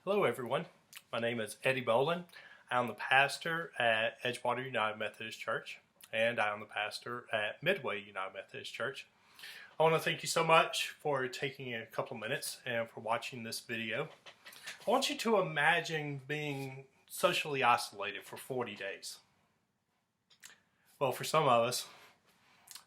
Hello everyone, my name is Eddie Bolin. I'm the pastor at Edgewater United Methodist Church, and I'm the pastor at Midway United Methodist Church. I want to thank you so much for taking a couple of minutes and for watching this video. I want you to imagine being socially isolated for 40 days. Well, for some of us,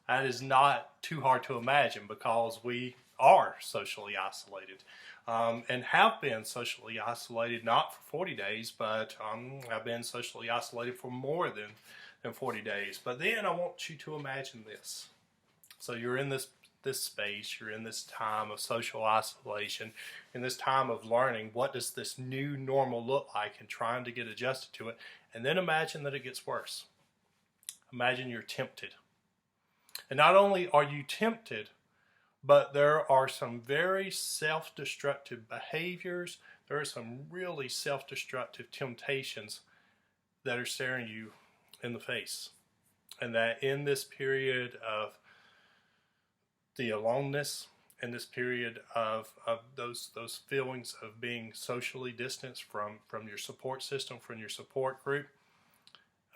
that is not too hard to imagine because we are socially isolated and have been socially isolated not for 40 days, but have been socially isolated for more than 40 days. But then I want you to imagine this. So you're in this space, you're in this time of social isolation, in this time of learning what does this new normal look like and trying to get adjusted to it. And then imagine that it gets worse. Imagine you're tempted. And not only are you tempted, but there are some very self-destructive behaviors. There are some really self-destructive temptations that are staring you in the face. And that in this period of the aloneness, in this period of those feelings of being socially distanced from your support system, from your support group,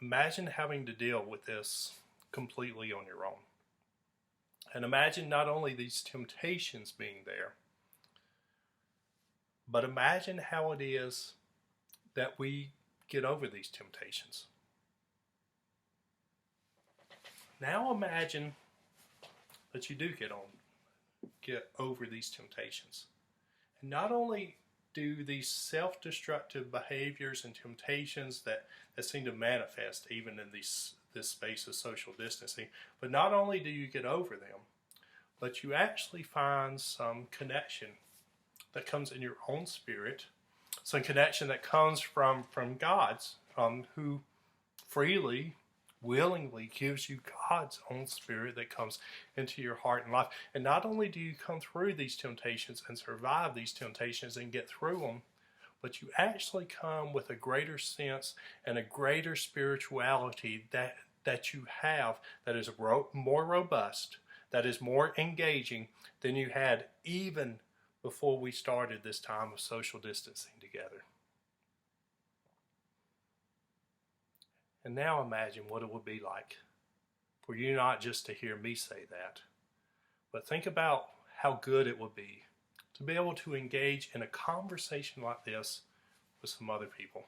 imagine having to deal with this completely on your own. And imagine not only these temptations being there, but imagine how it is that we get over these temptations. Now imagine that you do get over these temptations. And not only do these self-destructive behaviors and temptations that seem to manifest even in this space of social distancing, but not only do you get over them, but you actually find some connection that comes in your own spirit, some connection that comes from God's, who freely, willingly gives you God's own spirit that comes into your heart and life. And not only do you come through these temptations and survive these temptations and get through them, but you actually come with a greater sense and a greater spirituality that you have that is more robust, that is more engaging than you had even before we started this time of social distancing together. And now imagine what it would be like for you not just to hear me say that, but think about how good it would be to be able to engage in a conversation like this with some other people.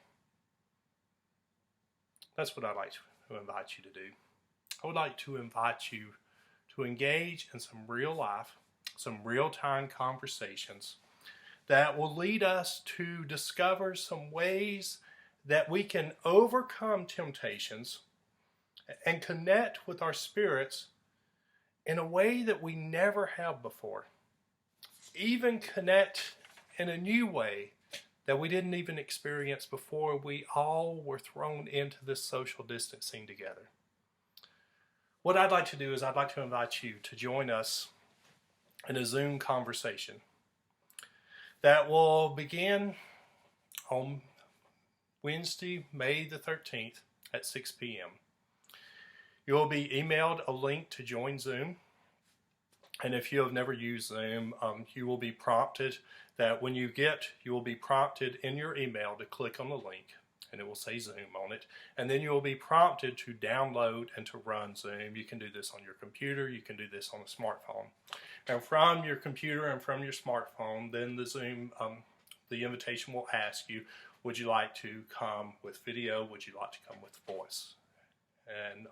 That's what I'd like to invite you to do. I would like to invite you to engage in some real life, some real-time conversations that will lead us to discover some ways that we can overcome temptations and connect with our spirits in a way that we never have before. Even connect in a new way that we didn't even experience before we all were thrown into this social distancing together. What I'd like to do is I'd like to invite you to join us in a Zoom conversation that will begin on Wednesday, May the 13th at 6 p.m. You will be emailed a link to join Zoom. And if you have never used Zoom, you will be prompted that when you will be prompted in your email to click on the link, and it will say Zoom on it. And then you will be prompted to download and to run Zoom. You can do this on your computer, you can do this on a smartphone. And from your computer and from your smartphone, then the Zoom, the invitation will ask you, would you like to come with video? Would you like to come with voice? And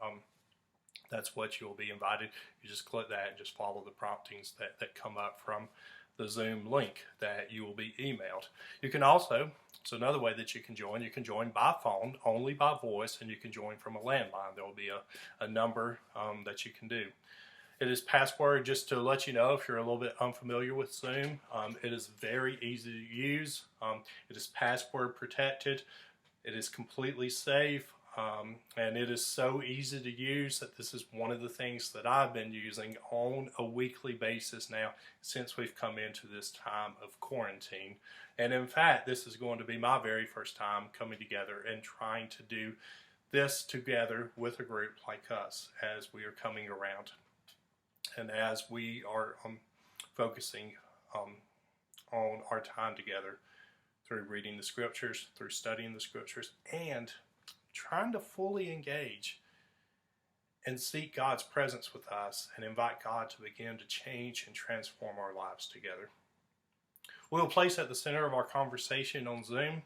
that's what you'll be invited. You just click that and just follow the promptings that come up from the Zoom link that you will be emailed. You can also, it's another way that you can join by phone, only by voice, and you can join from a landline. There will be a number that you can do. It is password, just to let you know if you're a little bit unfamiliar with Zoom. It is very easy to use. It is password protected. It is completely safe. And it is so easy to use that this is one of the things that I've been using on a weekly basis now since we've come into this time of quarantine. And in fact, this is going to be my very first time coming together and trying to do this together with a group like us as we are coming around and as we are focusing on our time together through reading the scriptures, through studying the scriptures, and trying to fully engage and seek God's presence with us and invite God to begin to change and transform our lives together. We'll place at the center of our conversation on Zoom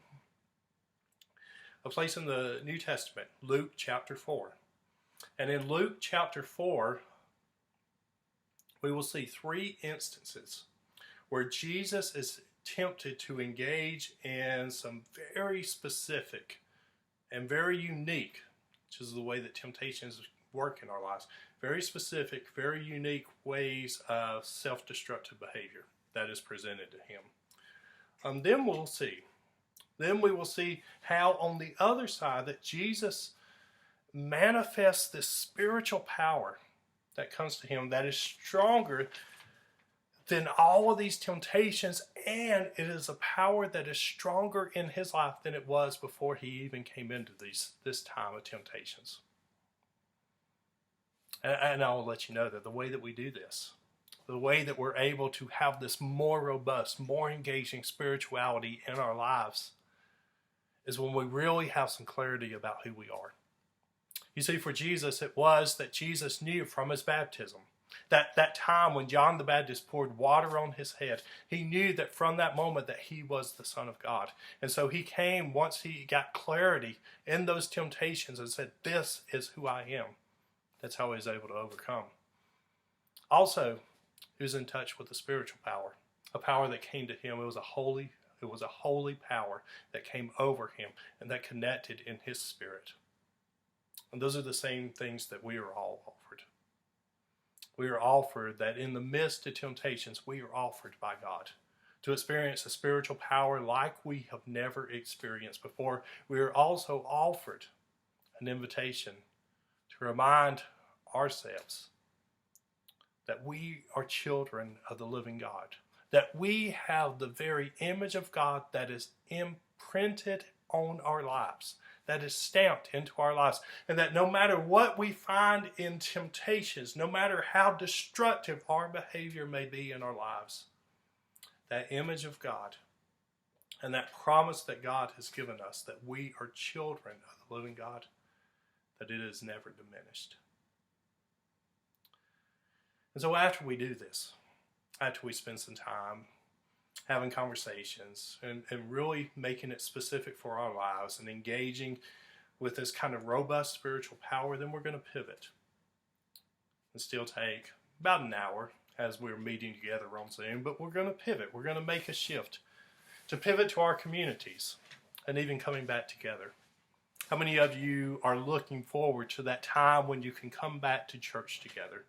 a place in the New Testament, Luke chapter 4. And in Luke chapter 4, we will see 3 instances where Jesus is tempted to engage in some very specific and very unique, which is the way that temptations work in our lives, very specific, very unique ways of self-destructive behavior that is presented to him. Then we will see how on the other side that Jesus manifests this spiritual power that comes to him that is stronger than all of these temptations, and it is a power that is stronger in his life than it was before he even came into this time of temptations. And I will let you know that the way that we do this, the way that we're able to have this more robust, more engaging spirituality in our lives, is when we really have some clarity about who we are. You see, for Jesus, it was that Jesus knew from his baptism, that time when John the Baptist poured water on his head, he knew that from that moment that he was the Son of God. And so he came once he got clarity in those temptations and said, this is who I am. That's how he was able to overcome. Also, he was in touch with the spiritual power, a power that came to him. It was a holy power that came over him and that connected in his spirit. And those are the same things that we are all offered. We are offered that in the midst of temptations, we are offered by God to experience a spiritual power like we have never experienced before. We are also offered an invitation to remind ourselves that we are children of the living God, that we have the very image of God that is imprinted on our lives, that is stamped into our lives, and that no matter what we find in temptations, no matter how destructive our behavior may be in our lives, that image of God and that promise that God has given us that we are children of the living God, that it is never diminished. And so after we do this, after we spend some time having conversations and really making it specific for our lives and engaging with this kind of robust spiritual power, then we're going to pivot and still take about an hour as we're meeting together on Zoom, but we're going to pivot. We're going to make a shift to pivot to our communities and even coming back together. How many of you are looking forward to that time when you can come back to church together?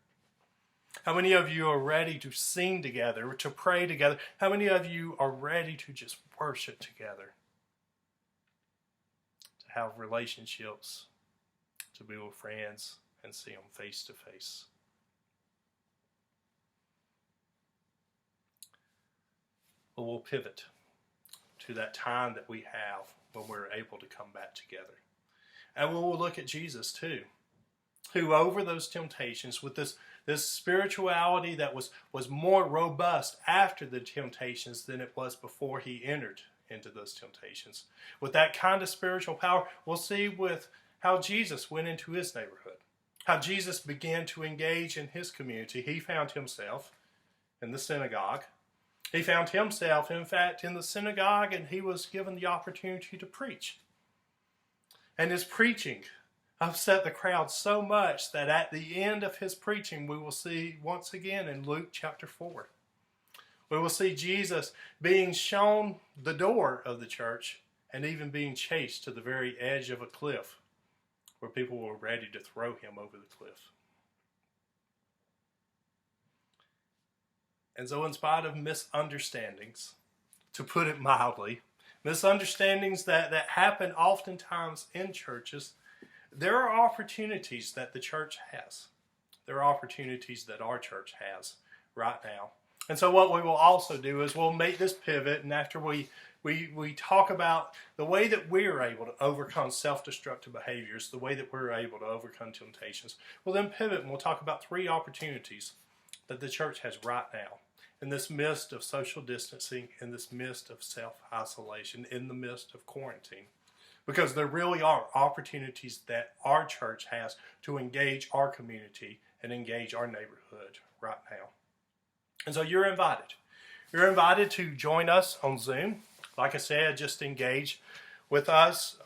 How many of you are ready to sing together, to pray together? How many of you are ready to just worship together? To have relationships, to be with friends, and see them face to face. But we'll pivot to that time that we have when we're able to come back together. And we'll look at Jesus too, who over those temptations with this spirituality that was more robust after the temptations than it was before he entered into those temptations. With that kind of spiritual power, we'll see with how Jesus went into his neighborhood, how Jesus began to engage in his community. He found himself in the synagogue. He found himself, in fact, in the synagogue, and he was given the opportunity to preach. And his preaching upset the crowd so much that at the end of his preaching, we will see once again in Luke chapter 4, we will see Jesus being shown the door of the church and even being chased to the very edge of a cliff where people were ready to throw him over the cliff. And so in spite of misunderstandings, to put it mildly, misunderstandings that happen oftentimes in churches, there are opportunities that the church has. There are opportunities that our church has right now. And so what we will also do is we'll make this pivot, and after we talk about the way that we're able to overcome self-destructive behaviors, the way that we're able to overcome temptations, we'll then pivot and we'll talk about 3 opportunities that the church has right now. in this midst of social distancing, in this midst of self-isolation, in the midst of quarantine. Because there really are opportunities that our church has to engage our community and engage our neighborhood right now. And so you're invited. You're invited to join us on Zoom. Like I said, just engage with us.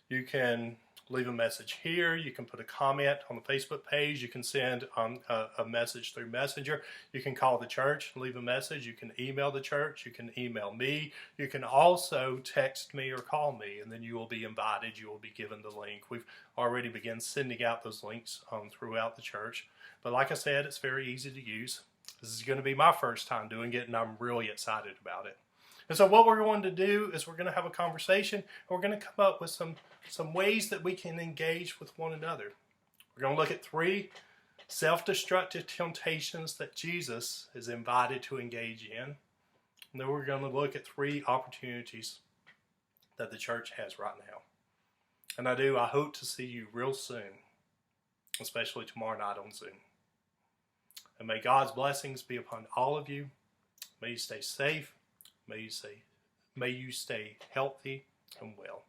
You can leave a message here. You can put a comment on the Facebook page. You can send a message through Messenger. You can call the church and leave a message. You can email the church. You can email me. You can also text me or call me, and then you will be invited. You will be given the link. We've already begun sending out those links throughout the church. But like I said, it's very easy to use. This is going to be my first time doing it, and I'm really excited about it. And so what we're going to do is we're going to have a conversation, and we're going to come up with some ways that we can engage with one another. We're going to look at 3 self-destructive temptations that Jesus is invited to engage in. And then we're going to look at 3 opportunities that the church has right now. And I hope to see you real soon, especially tomorrow night on Zoom. And may God's blessings be upon all of you. May you stay safe. May you stay healthy and well.